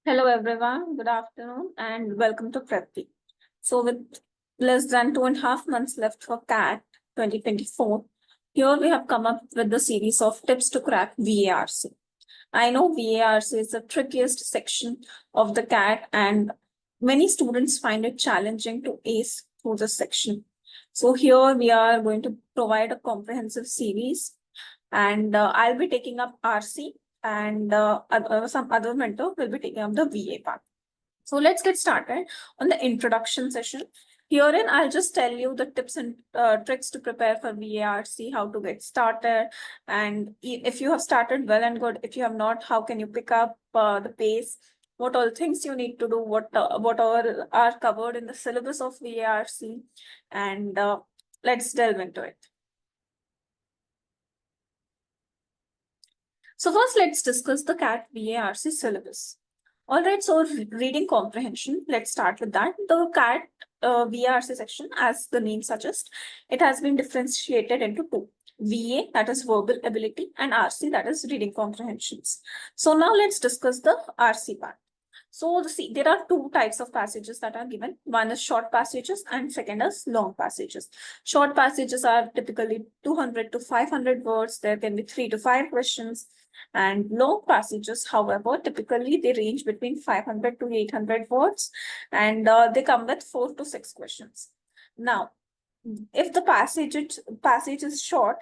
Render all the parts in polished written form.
Hello everyone, good afternoon and welcome to PrepBee. So with less than 2.5 months left for CAT 2024, here we have come up with the series of tips to crack VARC. I know VARC is the trickiest section of the CAT and many students find it challenging to ace through this section. So here we are going to provide a comprehensive series and I'll be taking up RC and some other mentor will be taking up the VA part. So let's get started on the introduction session. Herein, I'll just tell you the tips and tricks to prepare for VARC, how to get started. And if you have started well and good, if you have not, how can you pick up the pace? What all things you need to do, what all are covered in the syllabus of VARC. And let's delve into it. So first, let's discuss the CAT VARC syllabus. All right, so reading comprehension, let's start with that. The CAT VARC section, as the name suggests, it has been differentiated into two. VA, that is verbal ability, and RC, that is reading comprehensions. So now let's discuss the RC part. So see, there are two types of passages that are given. One is short passages and second is long passages. Short passages are typically 200 to 500 words. There can be 3 to 5 questions. And long passages, however, typically they range between 500 to 800 words and they come with 4 to 6 questions. Now, if the passage is short,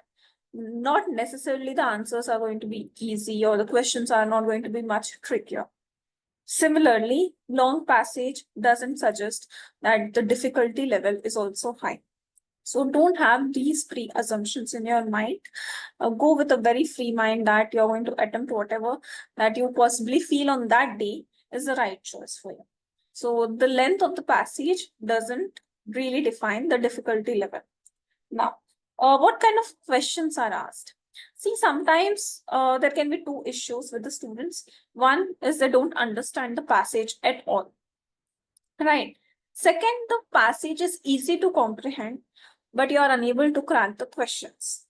not necessarily the answers are going to be easy or the questions are not going to be much trickier. Similarly, long passage doesn't suggest that the difficulty level is also high. So don't have these pre-assumptions in your mind. Go with a very free mind that you're going to attempt whatever that you possibly feel on that day is the right choice for you. So the length of the passage doesn't really define the difficulty level. Now, what kind of questions are asked? See, sometimes there can be two issues with the students. One is they don't understand the passage at all. Right. Second, the passage is easy to comprehend, but you are unable to crack the questions.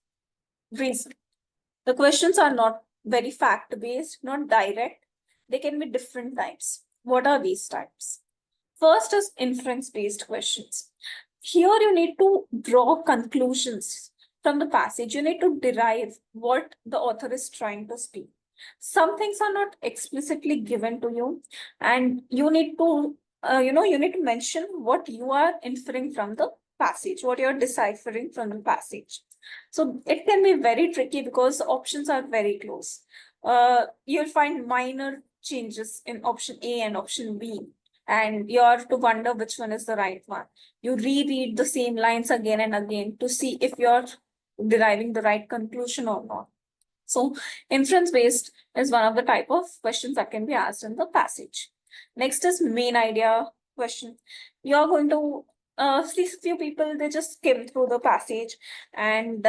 Reason. The questions are not very fact-based, not direct. They can be different types. What are these types? First is inference-based questions. Here you need to draw conclusions from the passage. You need to derive what the author is trying to speak. Some things are not explicitly given to you, and you need to you need to mention what you are inferring from the passage, what you're deciphering from the passage. So it can be very tricky because the options are very close. You'll find minor changes in option A and option B, and you have to wonder which one is the right one. You reread the same lines again and again to see if you're deriving the right conclusion or not. So inference-based is one of the type of questions that can be asked in the passage. Next is main idea question. You're going to see few people, they just skim through the passage and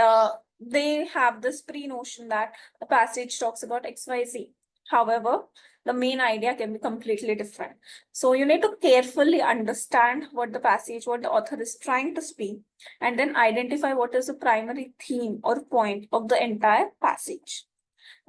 they have this pre-notion that the passage talks about XYZ. However, the main idea can be completely different. So you need to carefully understand what the passage, what the author is trying to speak, and then identify what is the primary theme or point of the entire passage.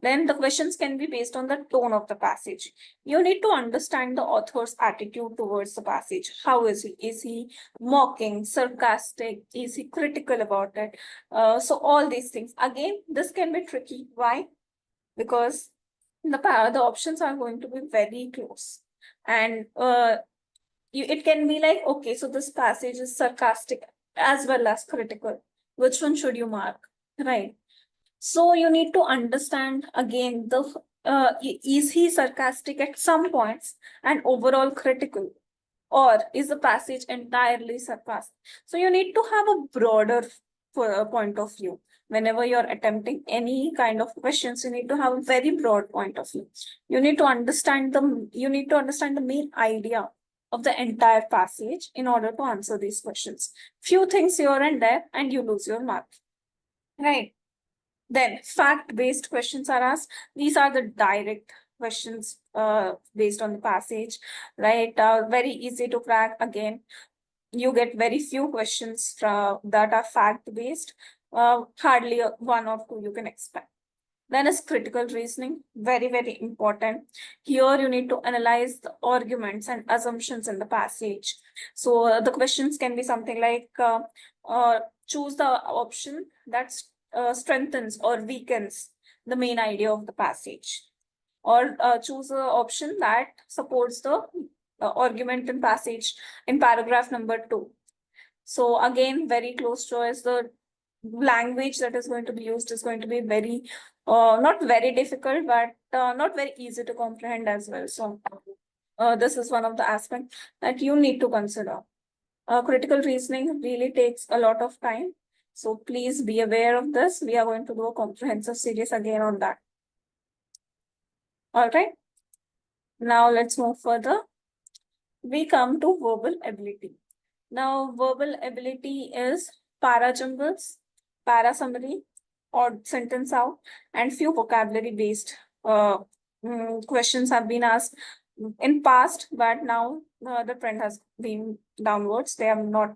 Then the questions can be based on the tone of the passage. You need to understand the author's attitude towards the passage. How is he? Is he mocking, sarcastic? Is he critical about it? So all these things. Again, this can be tricky. Why? Because the options are going to be very close. And it can be like, okay, so this passage is sarcastic as well as critical. Which one should you mark? Right. So you need to understand again the is he sarcastic at some points and overall critical, or is the passage entirely sarcastic? So you need to have a broader point of view. Whenever you're attempting any kind of questions, you need to have a very broad point of view. You need to understand the main idea of the entire passage in order to answer these questions. Few things here and there, and you lose your mark. Right. Then fact-based questions are asked. These are the direct questions based on the passage, right? Very easy to crack. Again, you get very few questions that are fact-based. Hardly one or two you can expect. Then is critical reasoning, very, very important. Here you need to analyze the arguments and assumptions in the passage. So the questions can be something like choose the option that strengthens or weakens the main idea of the passage, or choose an option that supports the argument in passage in paragraph number 2. So again, very close choice. The language that is going to be used is going to be very, not very difficult, but not very easy to comprehend as well. So this is one of the aspects that you need to consider. Critical reasoning really takes a lot of time. So please be aware of this. We are going to do a comprehensive series again on that. All right. Now let's move further. We come to verbal ability. Now, verbal ability is para jumbles, para summary, odd sentence out, and few vocabulary based questions have been asked in past, but now the trend has been downwards. They are not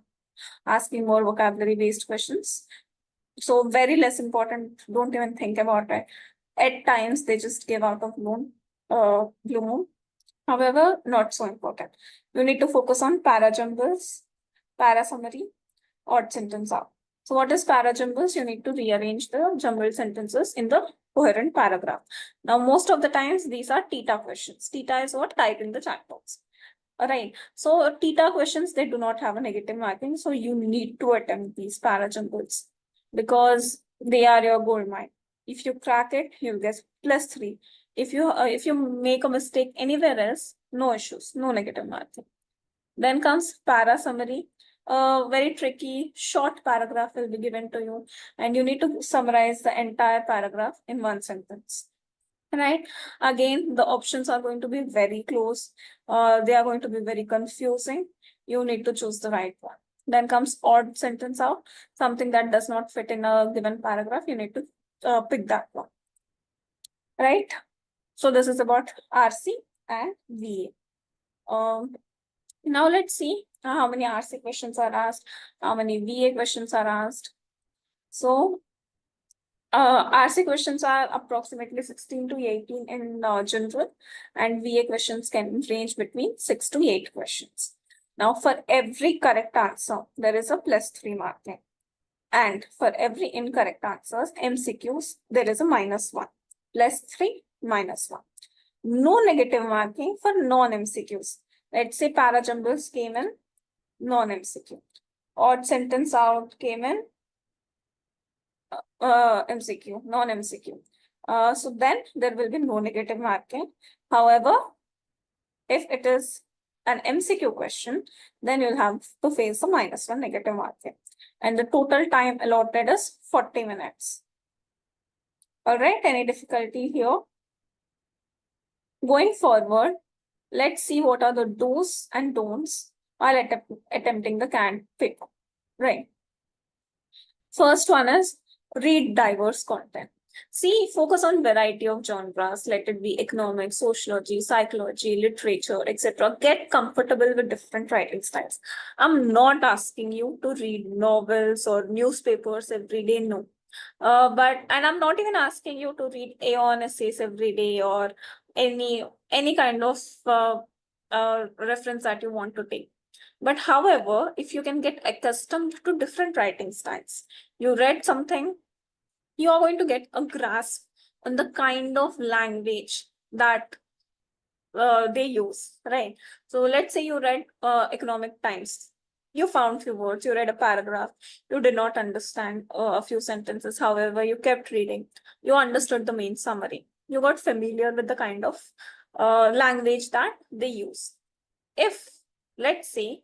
asking more vocabulary based questions. So very less important. Don't even think about it. At times they just give out of blue moon. However, not so important. You need to focus on para jumbles, para summary, odd sentence out. So what is para jumbles? You need to rearrange the jumbled sentences in the coherent paragraph. Now, most of the times these are theta questions. Theta is what? Type in the chat box. All right. So theta questions, they do not have a negative marking. So you need to attempt these para jumbles because they are your gold mine. If you crack it, you'll get +3. If you make a mistake anywhere else, no issues, no negative marking. Then comes para summary. A very tricky short paragraph will be given to you, and you need to summarize the entire paragraph in one sentence. Right? Again, the options are going to be very close. They are going to be very confusing. You need to choose the right one. Then comes odd sentence out, something that does not fit in a given paragraph. You need to pick that one. Right? So this is about RC and VA. Now let's see how many RC questions are asked, how many VA questions are asked. So RC questions are approximately 16 to 18 in general, and VA questions can range between 6 to 8 questions. Now, for every correct answer, there is a +3 marking. And for every incorrect answers, MCQs, there is a -1. +3, -1. No negative marking for non-MCQs. Let's say para jumbles came in non-MCQ. Odd sentence out came in MCQ, non-MCQ. So then there will be no negative marking. However, if it is an MCQ question, then you'll have to face a -1 negative marking. And the total time allotted is 40 minutes. All right, any difficulty here? Going forward, let's see what are the do's and don'ts while attempting the CAT paper. Right. First one is read diverse content. See, focus on variety of genres, let it be economics, sociology, psychology, literature, etc. Get comfortable with different writing styles. I'm not asking you to read novels or newspapers every day, no. And I'm not even asking you to read Aeon essays every day or any kind of reference that you want to take. But however, if you can get accustomed to different writing styles, you read something, you are going to get a grasp on the kind of language that they use, right? So let's say you read Economic Times. You found few words, you read a paragraph, you did not understand a few sentences. However, you kept reading, you understood the main summary. You got familiar with the kind of language that they use. If, let's say,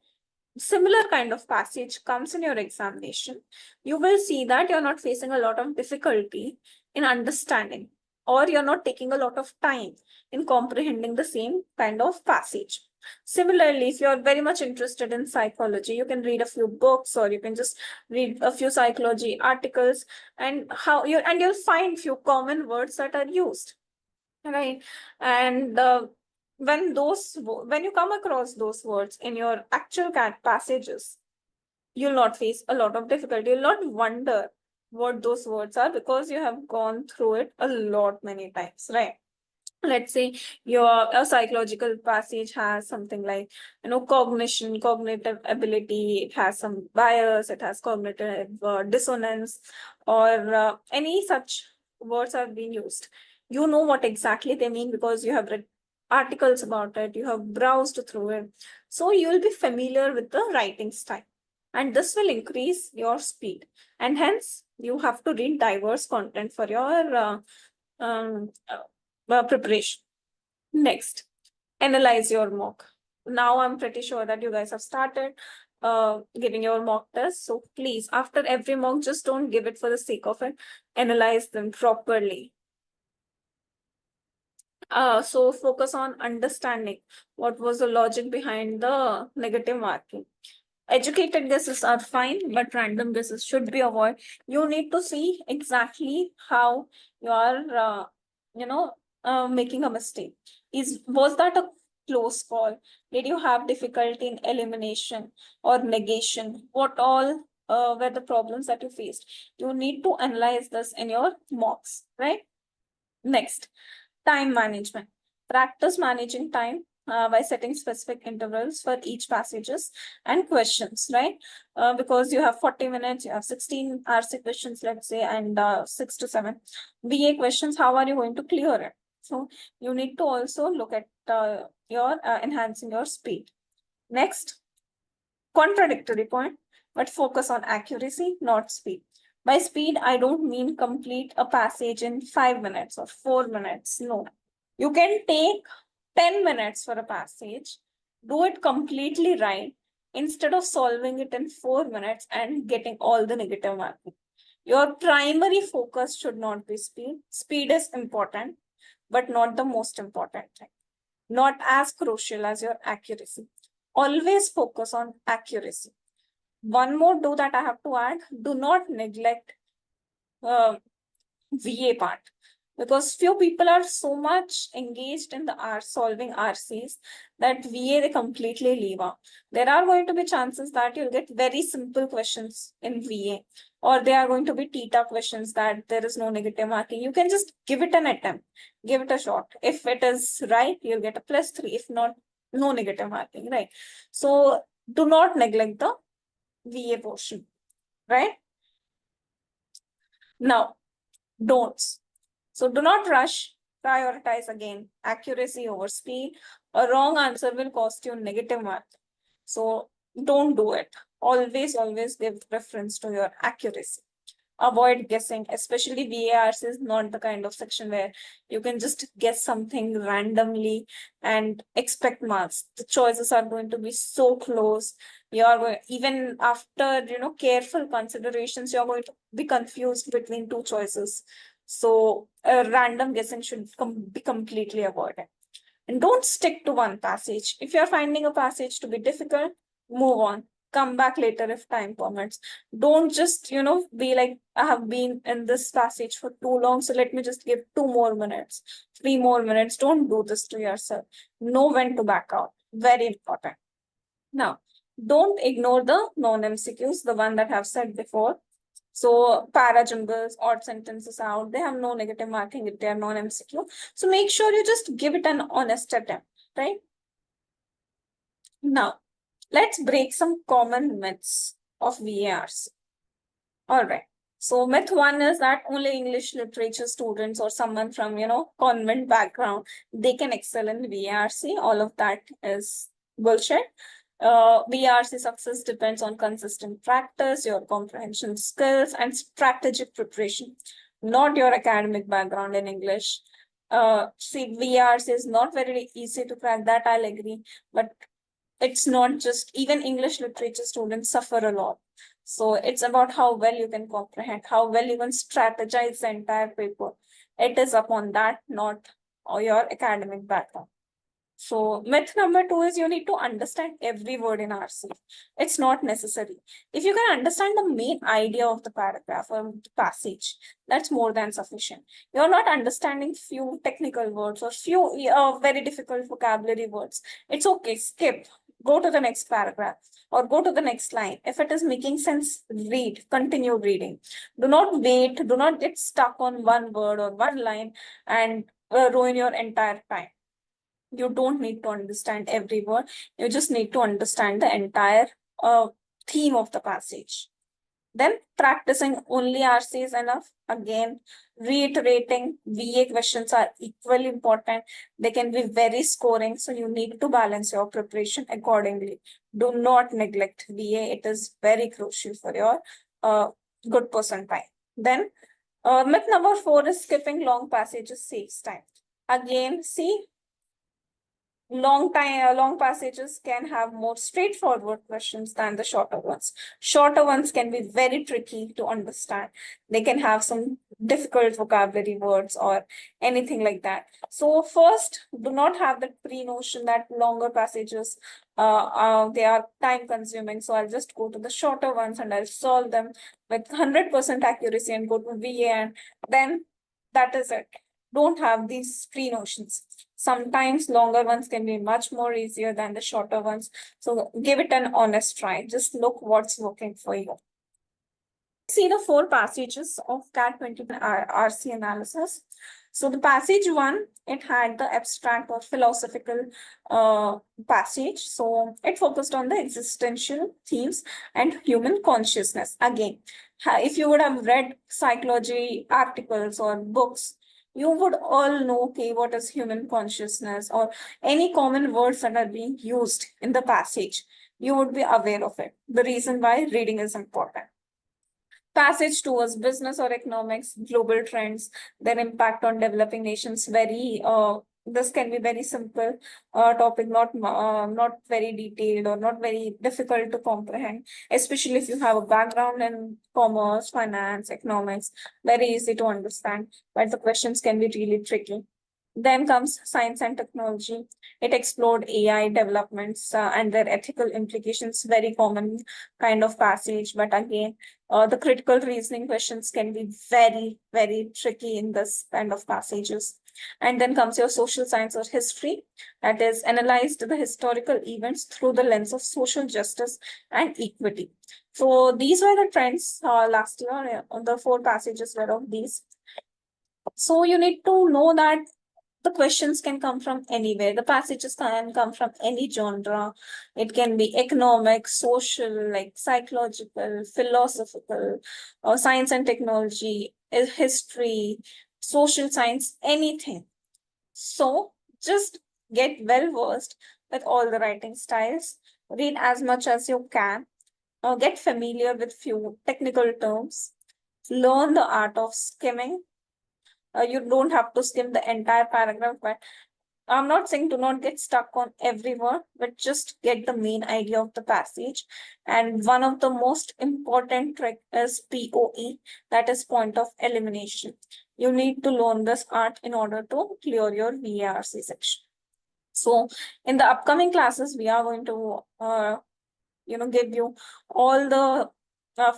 similar kind of passage comes in your examination, you will see that you're not facing a lot of difficulty in understanding, or you're not taking a lot of time in comprehending the same kind of passage. Similarly, if you're very much interested in psychology, you can read a few books, or you can just read a few psychology articles, and you'll find few common words that are used, right? And when you come across those words in your actual CAT passages, you'll not face a lot of difficulty. You'll not wonder what those words are because you have gone through it a lot many times, right? Let's say your a psychological passage has something like, cognition, cognitive ability, it has some bias, it has cognitive dissonance, or any such words are being used. You know what exactly they mean because you have read articles about it, you have browsed through it, so you will be familiar with the writing style, and this will increase your speed, and hence you have to read diverse content for your um, preparation. Next, analyze your mock. Now I'm pretty sure that you guys have started giving your mock tests. So please, after every mock, just don't give it for the sake of it. Analyze them properly. So focus on understanding what was the logic behind the negative marking. Educated guesses are fine, but random guesses should be avoided. You need to see exactly how you are, making a mistake. Was that a close call? Did you have difficulty in elimination or negation? What all were the problems that you faced? You need to analyze this in your mocks, right? Next, time management. Practice managing time by setting specific intervals for each passages and questions, right? Because you have 40 minutes, you have 16 RC questions, let's say, and 6 to 7 BA questions. How are you going to clear it? So you need to also look at your enhancing your speed. Next, contradictory point, but focus on accuracy, not speed. By speed, I don't mean complete a passage in 5 minutes or 4 minutes. No, you can take 10 minutes for a passage, do it completely right instead of solving it in 4 minutes and getting all the negative marking. Your primary focus should not be speed. Speed is important, but not the most important thing, not as crucial as your accuracy. Always focus on accuracy. One more do that I have to add, do not neglect VA part, because few people are so much engaged in the R solving RCs that VA they completely leave out. There are going to be chances that you'll get very simple questions in VA, or they are going to be TETA questions that there is no negative marking. You can just give it an attempt, give it a shot. If it is right, you'll get a +3. If not, no negative marking, right? So do not neglect the VA portion, right? Now, don'ts. So do not rush, prioritize again, accuracy over speed. A wrong answer will cost you negative mark. So don't do it. Always give preference to your accuracy. Avoid guessing, especially VARs is not the kind of section where you can just guess something randomly and expect marks. The choices are going to be so close. You're going, even after careful considerations, you're going to be confused between two choices. So random guessing should be completely avoided. And don't stick to one passage. If you're finding a passage to be difficult, move on. Come back later if time permits. Don't just, be like, I have been in this passage for too long, so let me just give 2 more minutes, 3 more minutes. Don't do this to yourself. Know when to back out. Very important. Now, don't ignore the non-MCQs, the one that I've said before. So para jumbles, odd sentences out, they have no negative marking if they are non-MCQ. So make sure you just give it an honest attempt, right? Now, let's break some common myths of VARs. All right. So myth one is that only English literature students or someone from, convent background, they can excel in VARC. All of that is bullshit. VRC success depends on consistent practice, your comprehension skills, and strategic preparation, not your academic background in English. See, VRC is not very easy to crack, that I'll agree, but it's not just, even English literature students suffer a lot. So it's about how well you can comprehend, how well you can strategize the entire paper. It is upon that, not your academic background. So myth number 2 is you need to understand every word in RC. It's not necessary. If you can understand the main idea of the paragraph or the passage, that's more than sufficient. You're not understanding few technical words or few very difficult vocabulary words. It's okay, skip. go to the next paragraph or go to the next line. If it is making sense, read, continue reading. Do not wait, do not get stuck on one word or one line and ruin your entire time. You don't need to understand every word. You just need to understand the entire theme of the passage. Then practicing only RC is enough. Again, reiterating VA questions are equally important. They can be very scoring, so you need to balance your preparation accordingly. Do not neglect VA. It is very crucial for your good percentile. Then myth number 4 is skipping long passages saves time. Again, see, long passages can have more straightforward questions than the shorter ones. Shorter ones can be very tricky to understand. They can have some difficult vocabulary words or anything like that. So first, do not have the pre-notion that longer passages they are time consuming. So I'll just go to the shorter ones and I'll solve them with 100% accuracy and go to VA, and then that is it. Don't have these pre-notions. Sometimes longer ones can be much more easier than the shorter ones. So give it an honest try. Just look what's working for you. See the 4 passages of CAT 21 RC analysis. So the passage 1, it had the abstract or philosophical passage. So it focused on the existential themes and human consciousness. Again, if you would have read psychology articles or books, you would all know, okay, what is human consciousness or any common words that are being used in the passage. You would be aware of it. The reason why reading is important. Passage towards business or economics, global trends, their impact on developing nations. This can be very simple topic, not very detailed or not very difficult to comprehend, especially if you have a background in commerce, finance, economics. Very easy to understand, but the questions can be really tricky. Then comes science and technology. It explored AI developments and their ethical implications, very common kind of passage. But again, the critical reasoning questions can be very, very tricky in this kind of passages. And then comes your social science or history, that is analyzed the historical events through the lens of social justice and equity. So these were the trends last year. The 4 passages were of these. So you need to know that the questions can come from anywhere. The passages can come from any genre. It can be economic, social, like psychological, philosophical, or science and technology, history, social science, anything. So just get well versed with all the writing styles. Read as much as you can. Get familiar with few technical terms. Learn the art of skimming. You don't have to skim the entire paragraph, but I'm not saying do not get stuck on every word, but just get the main idea of the passage. And one of the most important trick is POE, that is point of elimination. You need to learn this art in order to clear your VARC section. So in the upcoming classes, we are going to give you all the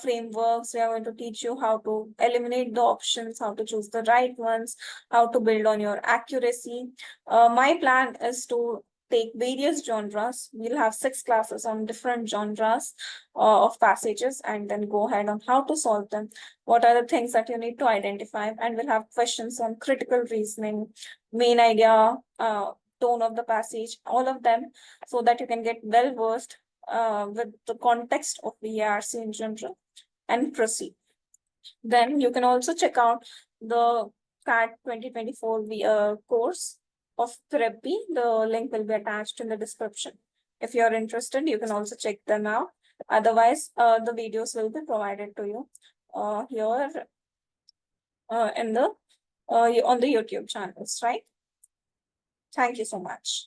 frameworks. We are going to teach you how to eliminate the options, how to choose the right ones, how to build on your accuracy. My plan is to take various genres. We'll have 6 classes on different genres of passages, and then go ahead on how to solve them. What are the things that you need to identify? And we'll have questions on critical reasoning, main idea, tone of the passage, all of them, so that you can get well versed with the context of VARC in general and proceed. Then you can also check out the CAT 2024 course of PrepBee. The link will be attached in the description. If you're interested, you can also check them out. Otherwise, the videos will be provided to you here in the on the YouTube channels, right? Thank you so much.